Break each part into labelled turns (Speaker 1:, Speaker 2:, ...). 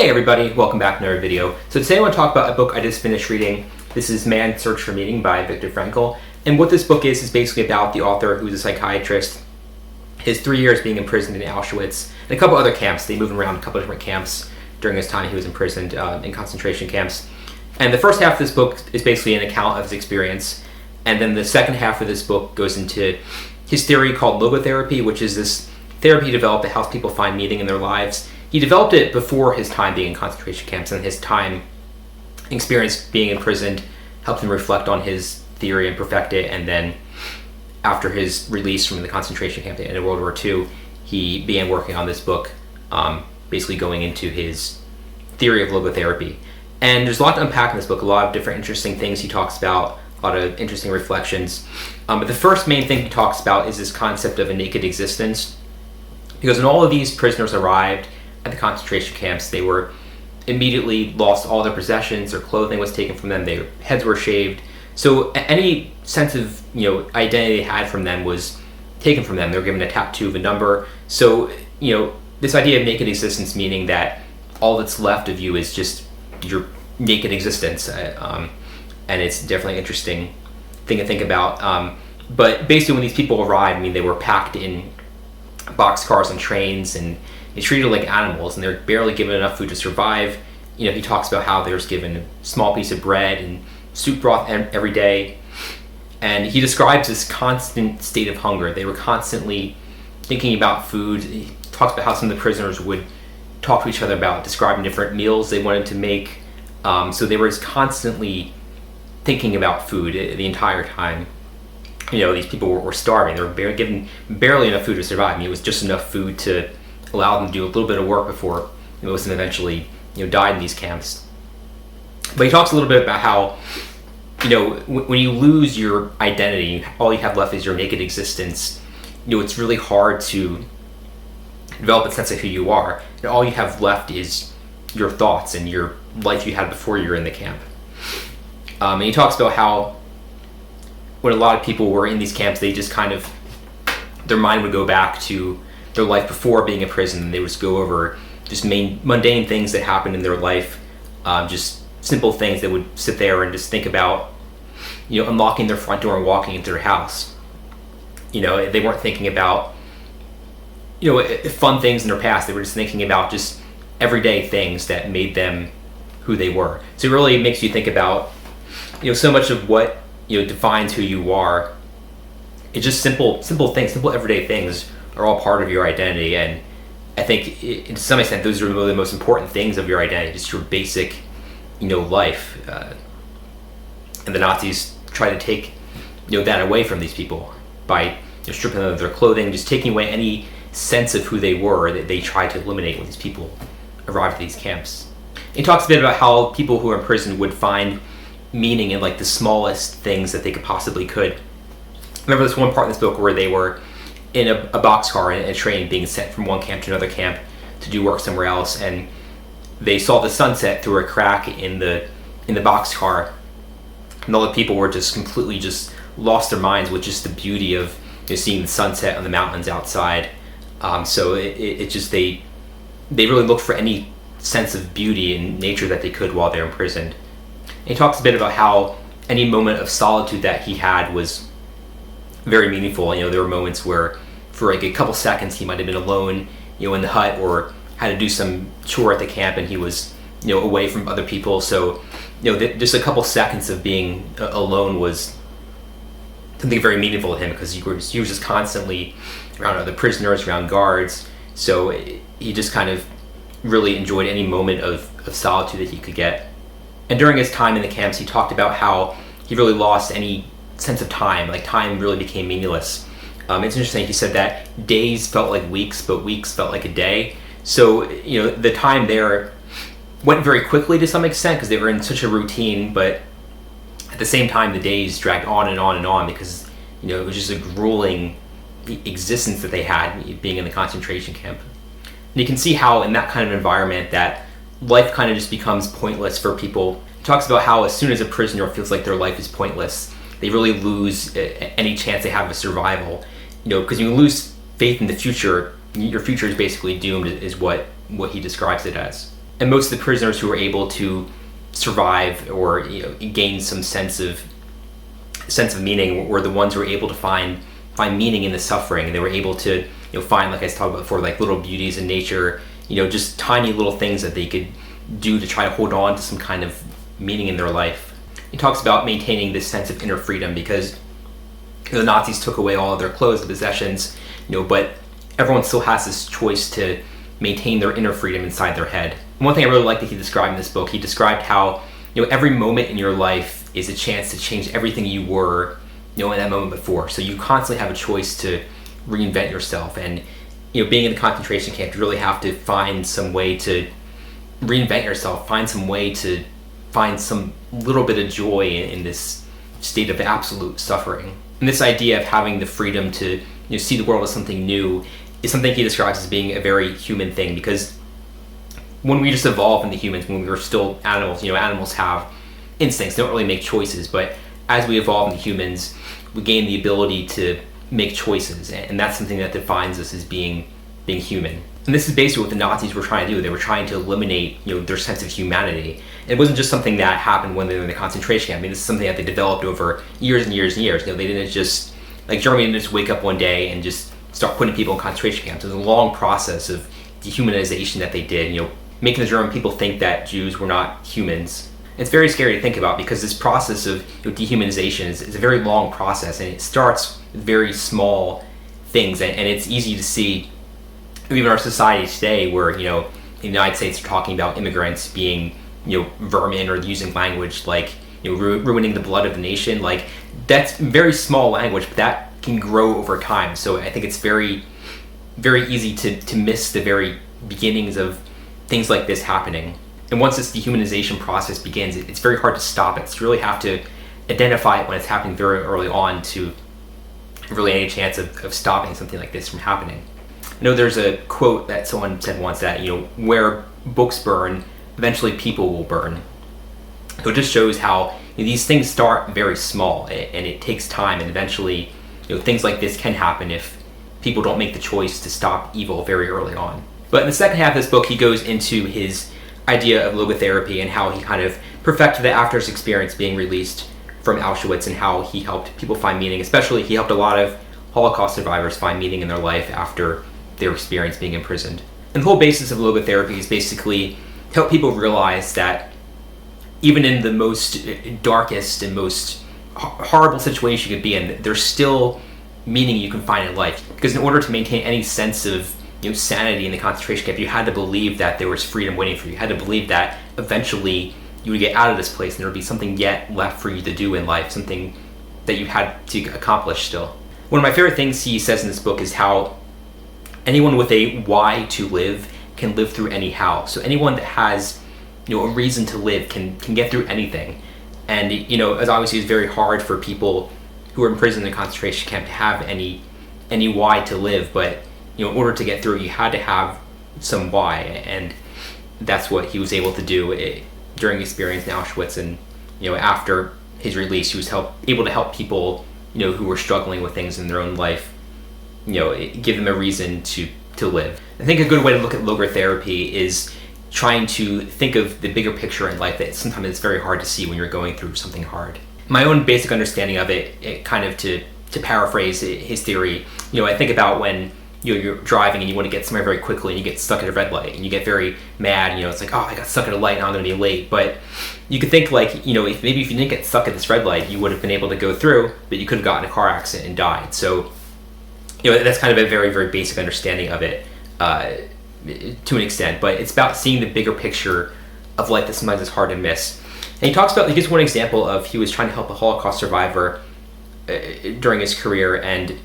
Speaker 1: Hey everybody, welcome back to another video. So today I want to talk about a book I just finished reading. This is Man's Search for Meaning by Viktor Frankl. And what this book is basically about the author, who's a psychiatrist, his 3 years being imprisoned in Auschwitz and a couple other camps. They moved around a couple different camps during his time he was imprisoned in concentration camps. And the first half of this book is basically an account of his experience. And then the second half of this book goes into his theory called logotherapy, which is this therapy he developed that helps people find meaning in their lives. He developed it before his time being in concentration camps, and his time experience being imprisoned helped him reflect on his theory and perfect it. And then after his release from the concentration camp at the end of World War II, he began working on this book, basically going into his theory of logotherapy. And there's a lot to unpack in this book, a lot of different interesting things he talks about, a lot of interesting reflections. But the first main thing he talks about is this concept of a naked existence. Because when all of these prisoners arrived at the concentration camps, they were immediately lost all their possessions, their clothing was taken from them, their heads were shaved. So any sense of identity they had from them was taken from them. They were given a tattoo of a number. So this idea of naked existence, meaning that all that's left of you is just your naked existence, and it's definitely an interesting thing to think about. But basically, when these people arrived, they were packed in boxcars and trains, and they treated like animals, and they're barely given enough food to survive. He talks about how there's given a small piece of bread and soup broth every day, and he describes this constant state of hunger. They were constantly thinking about food. He talks about how some of the prisoners would talk to each other about describing different meals they wanted to make. So they were just constantly thinking about food the entire time. These people were starving. They were given barely enough food to survive. It was just enough food to allow them to do a little bit of work before most of them eventually died in these camps. But he talks a little bit about how when you lose your identity, all you have left is your naked existence. It's really hard to develop a sense of who you are, and all you have left is your thoughts and your life you had before you were in the camp. And he talks about how when a lot of people were in these camps, they just their mind would go back to their life before being in prison, and they would just go over just mundane things that happened in their life, just simple things that would sit there and just think about unlocking their front door and walking into their house. They weren't thinking about fun things in their past. They were just thinking about just everyday things that made them who they were. So it really makes you think about so much of what defines who you are. It's just simple things, simple everyday things are all part of your identity. And I think to some extent those are really the most important things of your identity, just your basic life. And the Nazis try to take that away from these people by stripping them of their clothing, just taking away any sense of who they were that they tried to eliminate when these people arrived at these camps. He talks a bit about how people who are in prison would find meaning in the smallest things that they could. Remember this one part in this book where they were in a boxcar and a train being sent from one camp to another camp to do work somewhere else, and they saw the sunset through a crack in the boxcar, and all the people were just completely lost their minds with just the beauty of seeing the sunset on the mountains outside. So it just they really looked for any sense of beauty in nature that they could while they're imprisoned. And he talks a bit about how any moment of solitude that he had was very meaningful. There were moments where for a couple seconds he might have been alone in the hut, or had to do some chore at the camp, and he was away from other people. So just a couple seconds of being alone was something very meaningful to him, because he was just constantly around other prisoners, around guards. So he just really enjoyed any moment of solitude that he could get. And during his time in the camps, he talked about how he really lost any sense of time. Time really became meaningless. It's interesting, he said that days felt like weeks, but weeks felt like a day. So the time there went very quickly to some extent because they were in such a routine, but at the same time the days dragged on and on and on, because it was just a grueling existence that they had being in the concentration camp. And you can see how in that kind of environment that life just becomes pointless for people. He talks about how as soon as a prisoner feels like their life is pointless, they really lose any chance they have of survival. Because you lose faith in the future, your future is basically doomed, is what he describes it as. And most of the prisoners who were able to survive or gain some sense of meaning were the ones who were able to find meaning in the suffering. They were able to find, like I was talking about before, like little beauties in nature, just tiny little things that they could do to try to hold on to some kind of meaning in their life. He talks about maintaining this sense of inner freedom because the Nazis took away all of their clothes and possessions, but everyone still has this choice to maintain their inner freedom inside their head. And one thing I really like that he described in this book, he described how every moment in your life is a chance to change everything you were in that moment before. So you constantly have a choice to reinvent yourself. And being in the concentration camp, you really have to find some way to reinvent yourself, find some way to find some little bit of joy in this state of absolute suffering. And this idea of having the freedom to see the world as something new is something he describes as being a very human thing, because when we just evolve into humans, when we were still animals, animals have instincts, they don't really make choices, but as we evolve into humans, we gain the ability to make choices, and that's something that defines us as being human. And this is basically what the Nazis were trying to do. They were trying to eliminate their sense of humanity. And it wasn't just something that happened when they were in the concentration camp. I mean, this is something that they developed over years and years and years. They didn't just, like Germany didn't just wake up one day and just start putting people in concentration camps. It was a long process of dehumanization that they did, making the German people think that Jews were not humans. It's very scary to think about, because this process of dehumanization is a very long process, and it starts with very small things, and it's easy to see even our society today, where in the United States are talking about immigrants being vermin, or using language like ruining the blood of the nation. Like, that's very small language, but that can grow over time. So I think it's very, very easy to miss the very beginnings of things like this happening. And once this dehumanization process begins, it's very hard to stop it. So you really have to identify it when it's happening very early on to really any chance of stopping something like this from happening. I know there's a quote that someone said once that, where books burn, eventually people will burn. So it just shows how these things start very small, and it takes time, and eventually things like this can happen if people don't make the choice to stop evil very early on. But in the second half of this book, he goes into his idea of logotherapy and how he kind of perfected it after his experience being released from Auschwitz, and how he helped people find meaning. Especially, he helped a lot of Holocaust survivors find meaning in their life after their experience being imprisoned. And the whole basis of logotherapy is basically to help people realize that even in the most darkest and most horrible situation you could be in, there's still meaning you can find in life. Because in order to maintain any sense of sanity in the concentration camp, you had to believe that there was freedom waiting for you. You had to believe that eventually you would get out of this place and there would be something yet left for you to do in life, something that you had to accomplish still. One of my favorite things he says in this book is how anyone with a why to live can live through any how. So anyone that has a reason to live can get through anything. And as obviously it's very hard for people who are in prison in a concentration camp to have any why to live, but in order to get through it, you had to have some why, and that's what he was able to do during his experience in Auschwitz. And after his release, he was able to help people who were struggling with things in their own life, give them a reason to live. I think a good way to look at logotherapy is trying to think of the bigger picture in life that sometimes it's very hard to see when you're going through something hard. My own basic understanding of it kind of to paraphrase his theory, I think about when you're driving and you want to get somewhere very quickly and you get stuck at a red light and you get very mad, it's like, oh, I got stuck at a light, now I'm going to be late. But you could think like, if you didn't get stuck at this red light, you would have been able to go through, but you could have gotten in a car accident and died. So, that's kind of a very, very basic understanding of it to an extent, but it's about seeing the bigger picture of life that sometimes is hard to miss. And he gives one example of he was trying to help a Holocaust survivor during his career, and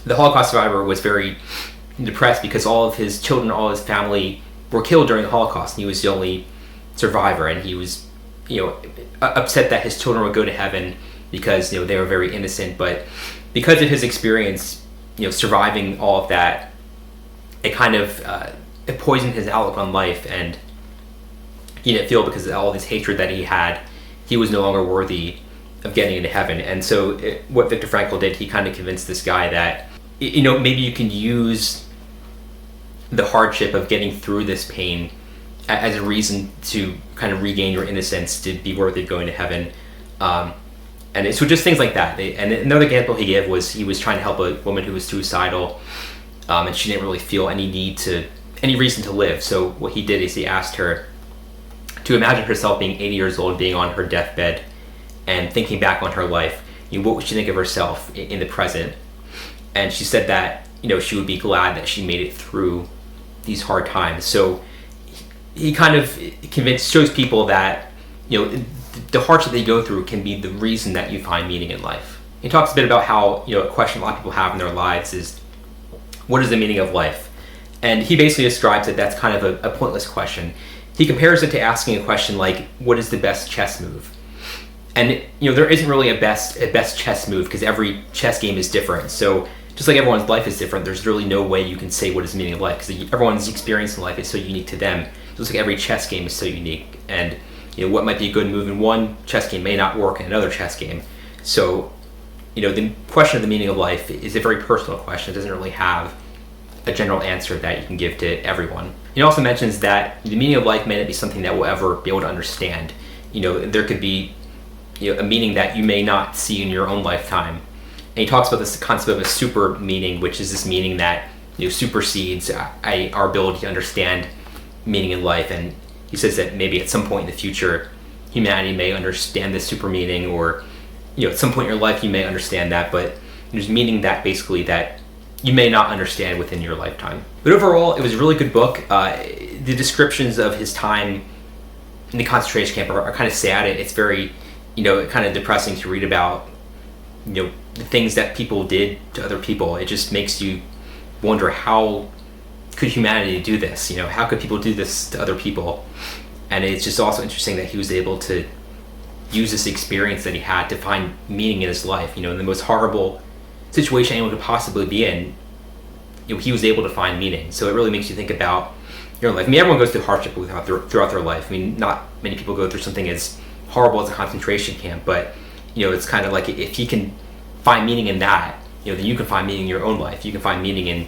Speaker 1: the Holocaust survivor was very depressed because all of his children, all his family were killed during the Holocaust, and he was the only survivor, and he was, upset that his children would go to heaven because, they were very innocent, but because of his experience, surviving all of that, it kind of it poisoned his outlook on life, and he didn't feel, because of all this hatred that he had, he was no longer worthy of getting into heaven. And so what Viktor Frankl did, he kind of convinced this guy that maybe you can use the hardship of getting through this pain as a reason to kind of regain your innocence, to be worthy of going to heaven. And so just things like that. And another example he gave was he was trying to help a woman who was suicidal, and she didn't really feel any reason to live. So what he did is he asked her to imagine herself being 80 years old, being on her deathbed, and thinking back on her life. What would she think of herself in the present? And she said that she would be glad that she made it through these hard times. So he kind of shows people that the hardship they go through can be the reason that you find meaning in life. He talks a bit about how a question a lot of people have in their lives is, what is the meaning of life? And he basically describes that that's kind of a pointless question. He compares it to asking a question like, what is the best chess move? And there isn't really a best chess move, because every chess game is different. So just like everyone's life is different, there's really no way you can say what is the meaning of life, because everyone's experience in life is so unique to them. Just like every chess game is so unique, and what might be a good move in one chess game may not work in another chess game. So the question of the meaning of life is a very personal question. It doesn't really have a general answer that you can give to everyone. He also mentions that the meaning of life may not be something that we'll ever be able to understand. There could be a meaning that you may not see in your own lifetime. And he talks about this concept of a super meaning, which is this meaning that supersedes our ability to understand meaning in life. And he says that maybe at some point in the future, humanity may understand this super meaning, or at some point in your life you may understand that, but there's meaning that basically that you may not understand within your lifetime. But overall, it was a really good book. The descriptions of his time in the concentration camp are kind of sad. It's very, kind of depressing to read about, the things that people did to other people. It just makes you wonder, how could humanity do this? How could people do this to other people? And it's just also interesting that he was able to use this experience that he had to find meaning in his life. In the most horrible situation anyone could possibly be in, he was able to find meaning. So it really makes you think about your life. Everyone goes through hardship throughout their life. Not many people go through something as horrible as a concentration camp, but it's kind of like, if you can find meaning in that, then you can find meaning in your own life. You can find meaning in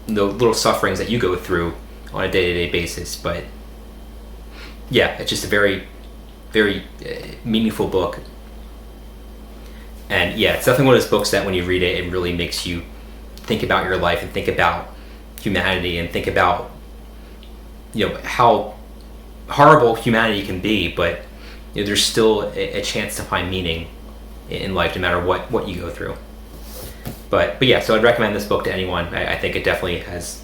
Speaker 1: the little sufferings that you go through on a day-to-day basis. But yeah, it's just a very, very meaningful book. And yeah, it's definitely one of those books that when you read it, it really makes you think about your life and think about humanity and think about how horrible humanity can be, but there's still a chance to find meaning in life no matter what you go through. But yeah, so I'd recommend this book to anyone. I think it definitely has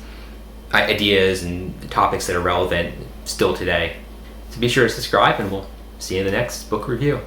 Speaker 1: ideas and topics that are relevant still today. So be sure to subscribe, and we'll see you in the next book review.